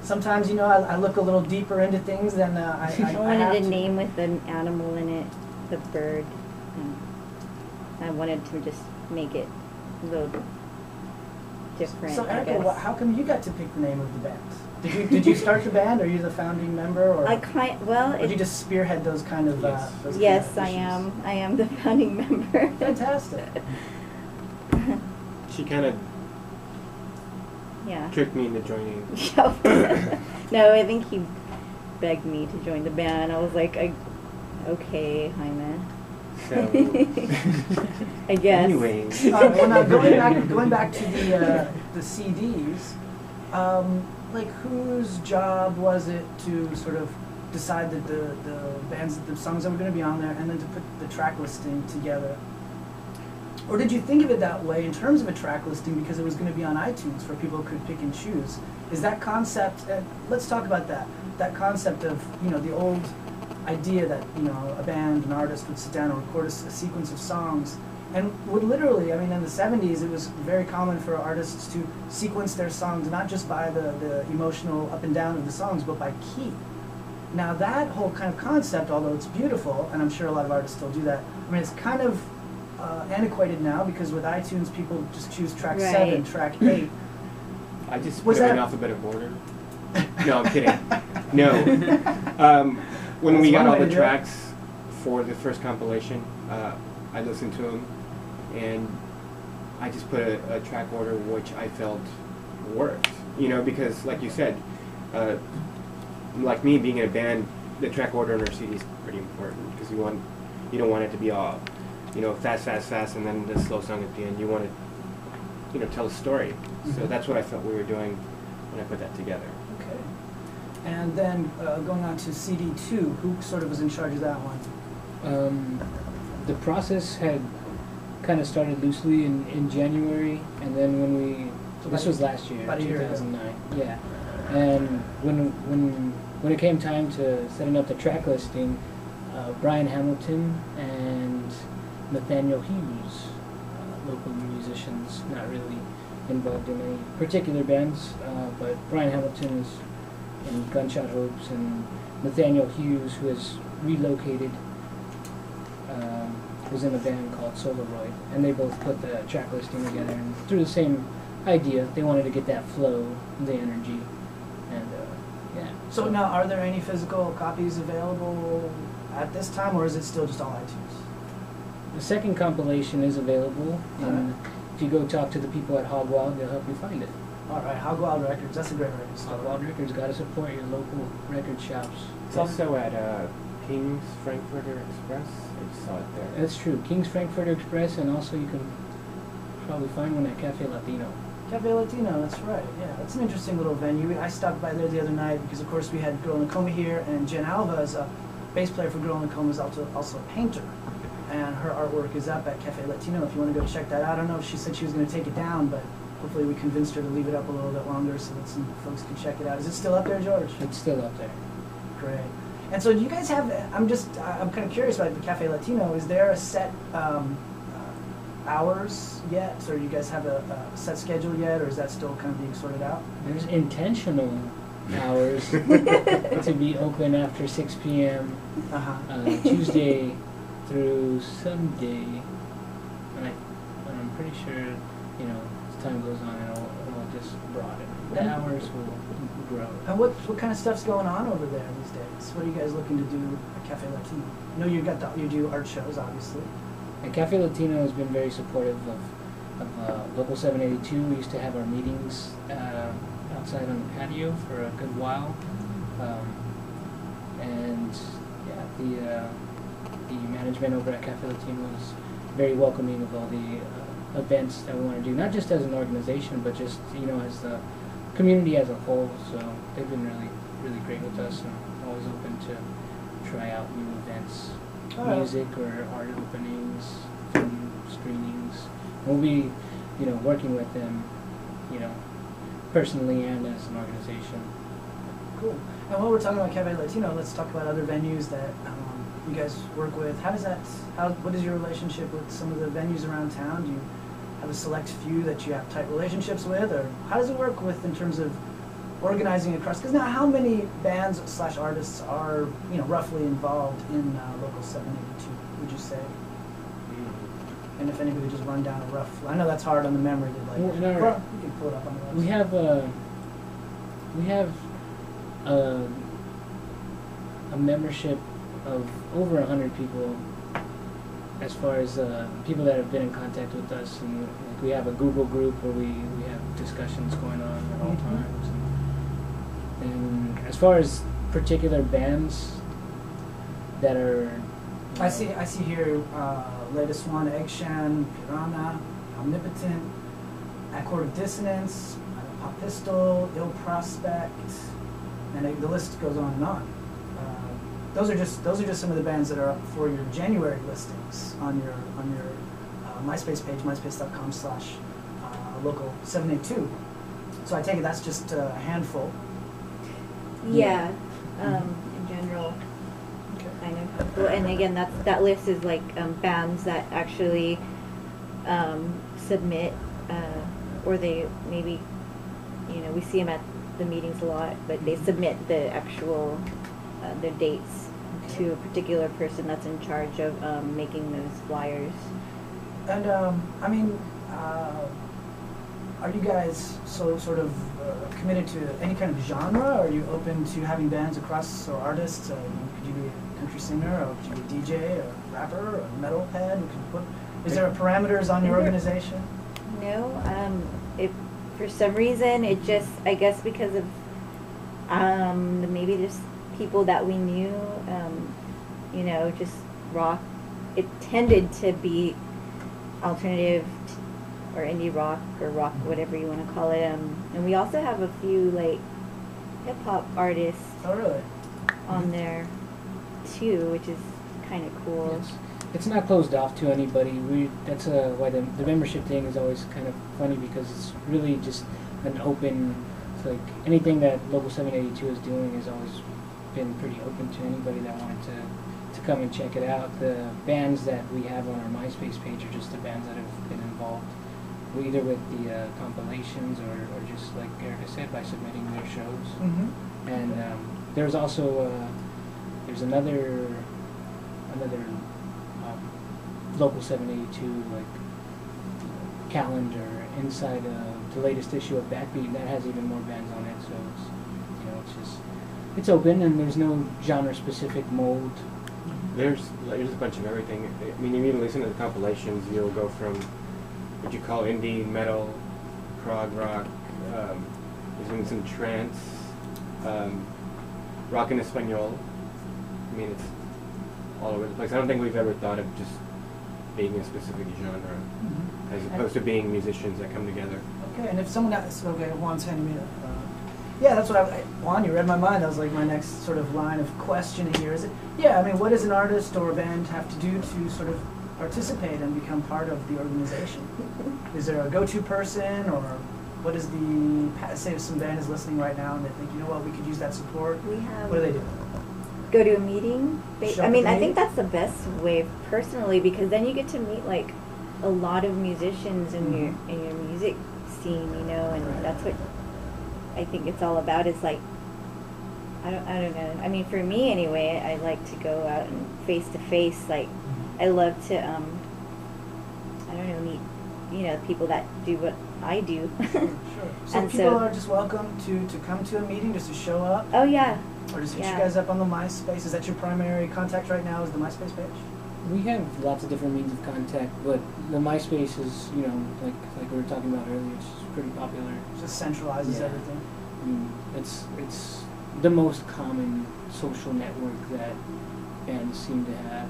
sometimes, you know, I look a little deeper into things than I wanted a name with an animal in it, the bird. I wanted to just make it a little different. So Erica, how come you got to pick the name of the band? Did you start the band? Are you the founding member, or did you just spearhead those kind of? Yes, I am. I am the founding member. Fantastic. She kind of tricked me into joining. No, I think he begged me to join the band. I was like, okay, Jaime. So, I guess. Anyways. Well, now going back to the CDs, like whose job was it to sort of decide that the songs that were going to be on there, and then to put the track listing together? Or did you think of it that way in terms of a track listing because it was going to be on iTunes where people could pick and choose? Is that concept? Let's talk about that. That concept of, you know, the old idea that, you know, a band, an artist would sit down and record a sequence of songs, and would literally, I mean, in the 70s it was very common for artists to sequence their songs not just by the emotional up and down of the songs, but by key. Now that whole kind of concept, although it's beautiful, and I'm sure a lot of artists still do that, I mean, it's kind of antiquated now because with iTunes people just choose track 7, track 8. I just put it in alphabetical order. No, I'm kidding. No. When we got all the tracks for the first compilation, I listened to them, and I just put a track order which I felt worked. You know, because like you said, like me being in a band, the track order on our CD is pretty important because you don't want it to be all, you know, fast, and then the slow song at the end. You want to, you know, tell a story. So that's what I felt we were doing when I put that together. Okay. And then going on to CD2, who sort of was in charge of that one? The process had kind of started loosely in January, and then when this was last year, 2009. Yeah. And when it came time to setting up the track listing, Brian Hamilton and Nathaniel Hughes, local musicians, not really involved in any particular bands, but Brian Hamilton is in Gunshot Hopes, and Nathaniel Hughes, who has relocated, was in a band called Solaroid, and they both put the track listing together, and through the same idea, they wanted to get that flow, the energy, and yeah. So now, are there any physical copies available at this time, or is it still just all iTunes? The second compilation is available, and if you go talk to the people at Hog Wild, they'll help you find it. All right, Hog Wild Records, that's a great record store. Hog Wild Records, got to support your local record shops. It's also at King's Frankfurter Express. I just saw it there. That's true, King's Frankfurter Express, and also you can probably find one at Cafe Latino. Cafe Latino, that's right, yeah. That's an interesting little venue. I stopped by there the other night because, of course, we had Girl in the Coma here, and Jen Alva is a bass player for Girl in the Coma, is also a painter. And her artwork is up at Cafe Latino if you want to go check that out. I don't know if she said she was going to take it down, but hopefully we convinced her to leave it up a little bit longer so that some folks can check it out. Is it still up there, George? It's still up there. Great. And so do you guys have, I'm kind of curious about the Cafe Latino. Is there a set hours yet? Or do you guys have a set schedule yet? Or is that still kind of being sorted out? There's intentional hours to be open after 6 p.m. Tuesday through Sunday. And I'm pretty sure, you know, as time goes on, it'll just broaden. The hours will grow. And what kind of stuff's going on over there these days? What are you guys looking to do at Cafe Latino? I know you do art shows, obviously. And Cafe Latino has been very supportive of Local782. We used to have our meetings outside on the patio for a good while. And yeah, the management over at Cafe Latino is very welcoming of all the events that we want to do, not just as an organization, but just, you know, as the community as a whole. So they've been really, really great with us, and always open to try out new events, music or art openings, film screenings. We'll be, you know, working with them, you know, personally and as an organization. Cool. And while we're talking about Cafe Latino, let's talk about other venues that you guys work with. What is your relationship with some of the venues around town? Do you have a select few that you have tight relationships with, or how does it work in terms of organizing across, because now how many bands / artists are, you know, roughly involved in Local 782, would you say? And if anybody would just run down a rough, I know that's hard on the memory to like, well, you can pull it up on the website. We have a membership of over 100 people, as far as people that have been in contact with us, and like, we have a Google group where we have discussions going on at all times. And as far as particular bands that are, I see here ledaswan, Eggshan, Piranha, Omnipotent, Accord of Dissonance, Pop Pistol, Ill Prospect, and the list goes on and on. Those are just some of the bands that are up for your January listings on your MySpace page, myspace.com/local782. So I take it that's just a handful. Yeah, in general. Okay. Kind of. Well, and again, that list is like bands that actually submit, or they maybe, you know, we see them at the meetings a lot, but they submit the actual their dates to a particular person that's in charge of making those flyers. And I mean, are you guys sort of committed to any kind of genre? Are you open to having bands across, or artists? Could you be a country singer, or could you be a DJ, or a rapper, or a metalhead? Is there parameters on your organization? No, if for some reason it just, I guess because of maybe just people that we knew, you know, just rock. It tended to be alternative or indie rock or rock, whatever you want to call it. And we also have a few like hip hop artists on there too, which is kind of cool. It's not closed off to anybody. That's why the membership thing is always kind of funny, because it's really just an open. It's like anything that Local 782 is doing has always been pretty open to anybody that wanted to come and check it out. The bands that we have on our MySpace page are just the bands that have been involved, either with the compilations or just like Erica said, by submitting their shows. And there's also there's another Local 782 like calendar inside the latest issue of Backbeat that has even more bands on it. So it's, you know, it's open, and there's no genre specific mold. There's a bunch of everything. I mean, you even listen to the compilations, you'll go from what you call indie, metal, prog rock, there's been some trance, rock in Espanol. I mean, it's all over the place. I don't think we've ever thought of just being a specific genre, as opposed to being musicians that come together. Okay, and if someone else, Juan's handing me yeah, that's what Juan, you read my mind. That was like my next sort of line of questioning here. Is it, yeah, I mean, what does an artist or a band have to do to sort of participate and become part of the organization? Is there a go-to person, or what is say if some band is listening right now and they think, you know what, we could use that support? What do they do? Go to a meeting. I mean, I think that's the best way personally, because then you get to meet like a lot of musicians in your music scene, you know, and that's what I think it's all about. Is like, I don't know. I mean, for me anyway, I like to go out and face to face. Like, I love to I don't know, meet, you know, people that do what I do. Sure. So and people are just welcome to come to a meeting, just to show up. Oh yeah. Or just hit you guys up on the MySpace. Is that your primary contact right now? Is the MySpace page? We have lots of different means of contact, but the MySpace is, you know, like we were talking about earlier, it's pretty popular. It just centralizes everything. I mean, it's the most common social network that bands seem to have.